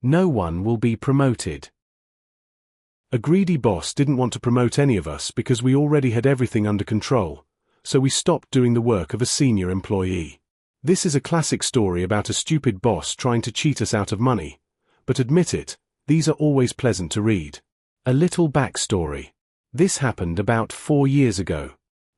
No one will be promoted. A greedy boss didn't want to promote any of us because we already had everything under control, so we stopped doing the work of a senior employee. This is a classic story about a stupid boss trying to cheat us out of money, but admit it, these are always pleasant to read. A little backstory. This happened about 4 years ago.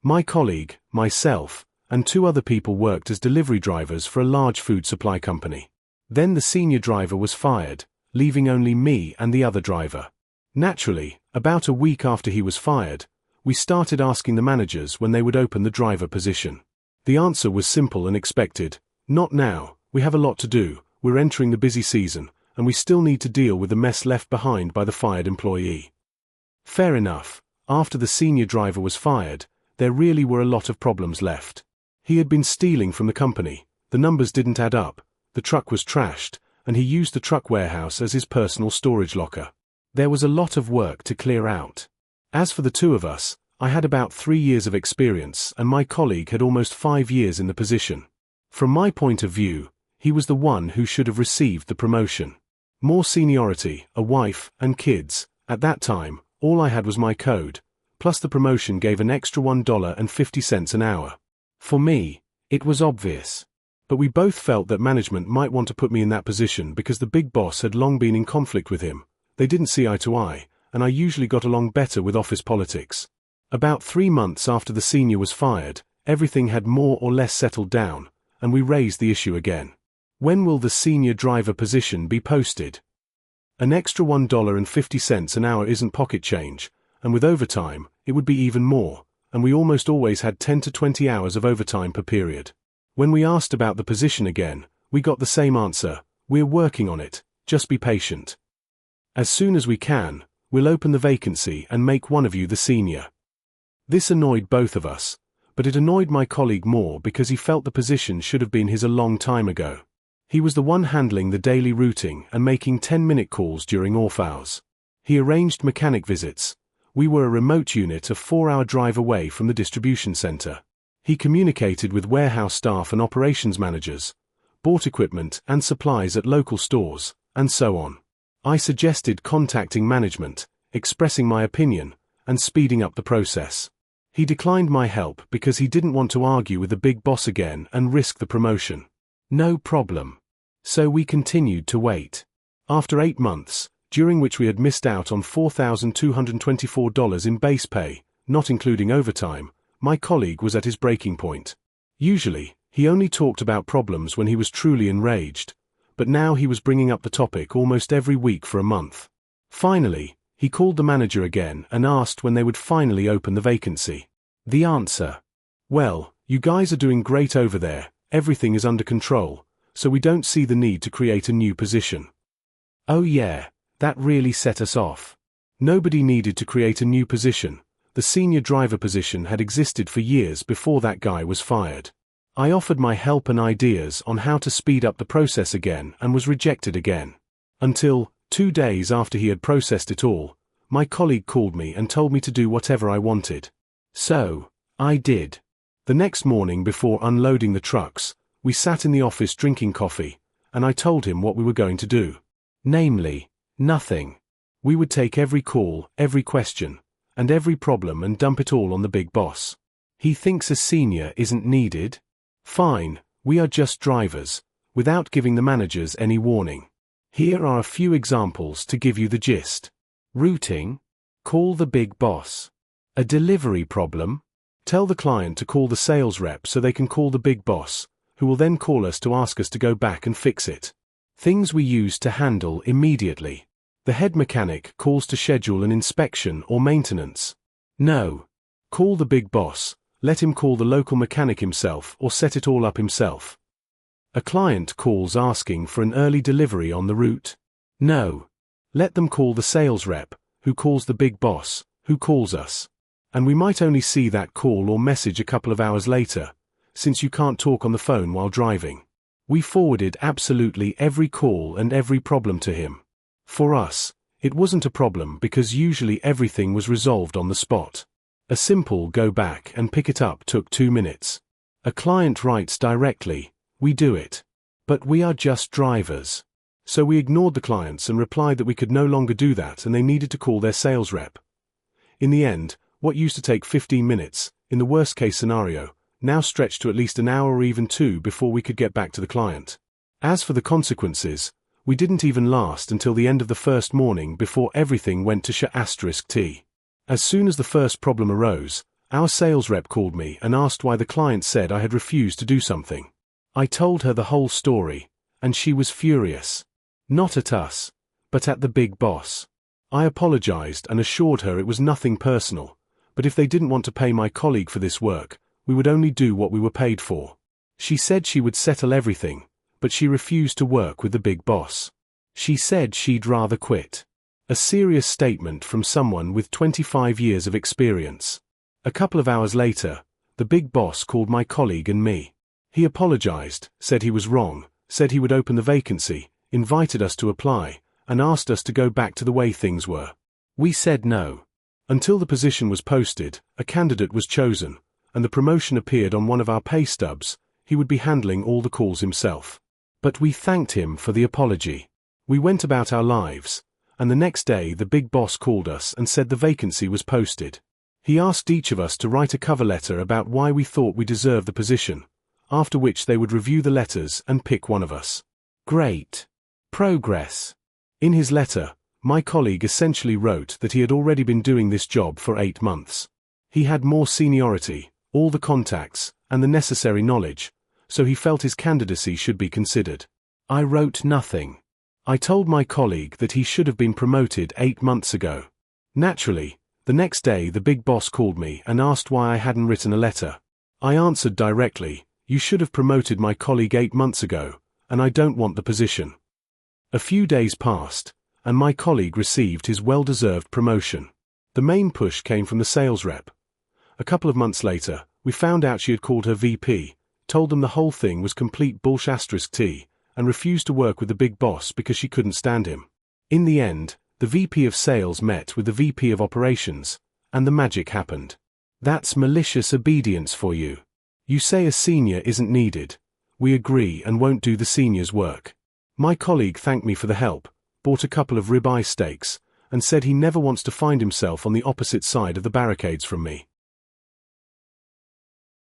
My colleague, myself, and 2 other people worked as delivery drivers for a large food supply company. Then the senior driver was fired, leaving only me and the other driver. Naturally, about a week after he was fired, we started asking the managers when they would open the driver position. The answer was simple and expected: not now, we have a lot to do, we're entering the busy season, and we still need to deal with the mess left behind by the fired employee. Fair enough, after the senior driver was fired, there really were a lot of problems left. He had been stealing from the company, the numbers didn't add up, the truck was trashed, and he used the truck warehouse as his personal storage locker. There was a lot of work to clear out. As for the 2 of us, I had about 3 years of experience and my colleague had almost 5 years in the position. From my point of view, he was the one who should have received the promotion. More seniority, a wife, and kids. At that time, all I had was my code, plus the promotion gave an extra $1.50 an hour. For me, it was obvious. But we both felt that management might want to put me in that position because the big boss had long been in conflict with him. They didn't see eye to eye, and I usually got along better with office politics. About 3 months after the senior was fired, everything had more or less settled down, and we raised the issue again. When will the senior driver position be posted? An extra $1.50 an hour isn't pocket change, and with overtime, it would be even more, and we almost always had 10 to 20 hours of overtime per period. When we asked about the position again, we got the same answer: we're working on it, just be patient. As soon as we can, we'll open the vacancy and make one of you the senior. This annoyed both of us, but it annoyed my colleague more because he felt the position should have been his a long time ago. He was the one handling the daily routing and making 10-minute calls during off hours. He arranged mechanic visits. We were a remote unit a 4-hour drive away from the distribution center. He communicated with warehouse staff and operations managers, bought equipment and supplies at local stores, and so on. I suggested contacting management, expressing my opinion, and speeding up the process. He declined my help because he didn't want to argue with the big boss again and risk the promotion. No problem. So we continued to wait. After 8 months, during which we had missed out on $4,224 in base pay, not including overtime, my colleague was at his breaking point. Usually, he only talked about problems when he was truly enraged, but now he was bringing up the topic almost every week for a month. Finally, he called the manager again and asked when they would finally open the vacancy. The answer: well, you guys are doing great over there, everything is under control, so we don't see the need to create a new position. Oh yeah, that really set us off. Nobody needed to create a new position. The senior driver position had existed for years before that guy was fired. I offered my help and ideas on how to speed up the process again and was rejected again. Until, 2 days after he had processed it all, my colleague called me and told me to do whatever I wanted. So, I did. The next morning before unloading the trucks, we sat in the office drinking coffee, and I told him what we were going to do. Namely, nothing. We would take every call, every question, and every problem and dump it all on the big boss. He thinks a senior isn't needed? Fine, we are just drivers, without giving the managers any warning. Here are a few examples to give you the gist. Routing? Call the big boss. A delivery problem? Tell the client to call the sales rep so they can call the big boss, who will then call us to ask us to go back and fix it. Things we use to handle immediately. The head mechanic calls to schedule an inspection or maintenance. No. Call the big boss, let him call the local mechanic himself or set it all up himself. A client calls asking for an early delivery on the route. No. Let them call the sales rep, who calls the big boss, who calls us. And we might only see that call or message a couple of hours later, since you can't talk on the phone while driving. We forwarded absolutely every call and every problem to him. For us, it wasn't a problem because usually everything was resolved on the spot. A simple go back and pick it up took 2 minutes. A client writes directly, we do it. But we are just drivers. So we ignored the clients and replied that we could no longer do that and they needed to call their sales rep. In the end, what used to take 15 minutes, in the worst-case scenario, now stretched to at least an hour or even 2 before we could get back to the client. As for the consequences, we didn't even last until the end of the first morning before everything went to *T. As soon as the first problem arose, our sales rep called me and asked why the client said I had refused to do something. I told her the whole story, and she was furious. Not at us, but at the big boss. I apologized and assured her it was nothing personal, but if they didn't want to pay my colleague for this work, we would only do what we were paid for. She said she would settle everything, but she refused to work with the big boss. She said she'd rather quit. A serious statement from someone with 25 years of experience. A couple of hours later, the big boss called my colleague and me. He apologized, said he was wrong, said he would open the vacancy, invited us to apply, and asked us to go back to the way things were. We said no. Until the position was posted, a candidate was chosen, and the promotion appeared on one of our pay stubs, he would be handling all the calls himself. But we thanked him for the apology. We went about our lives, and the next day the big boss called us and said the vacancy was posted. He asked each of us to write a cover letter about why we thought we deserved the position, after which they would review the letters and pick one of us. Great progress. In his letter, my colleague essentially wrote that he had already been doing this job for 8 months. He had more seniority, all the contacts, and the necessary knowledge, so he felt his candidacy should be considered. I wrote nothing. I told my colleague that he should have been promoted 8 months ago. Naturally, the next day the big boss called me and asked why I hadn't written a letter. I answered directly, "You should have promoted my colleague 8 months ago, and I don't want the position." A few days passed, and my colleague received his well-deserved promotion. The main push came from the sales rep. A couple of months later, we found out she had called her VP, told them the whole thing was complete *T, and refused to work with the big boss because she couldn't stand him. In the end, the VP of sales met with the VP of operations, and the magic happened. That's malicious obedience for you. You say a senior isn't needed. We agree and won't do the senior's work. My colleague thanked me for the help, bought a couple of ribeye steaks, and said he never wants to find himself on the opposite side of the barricades from me.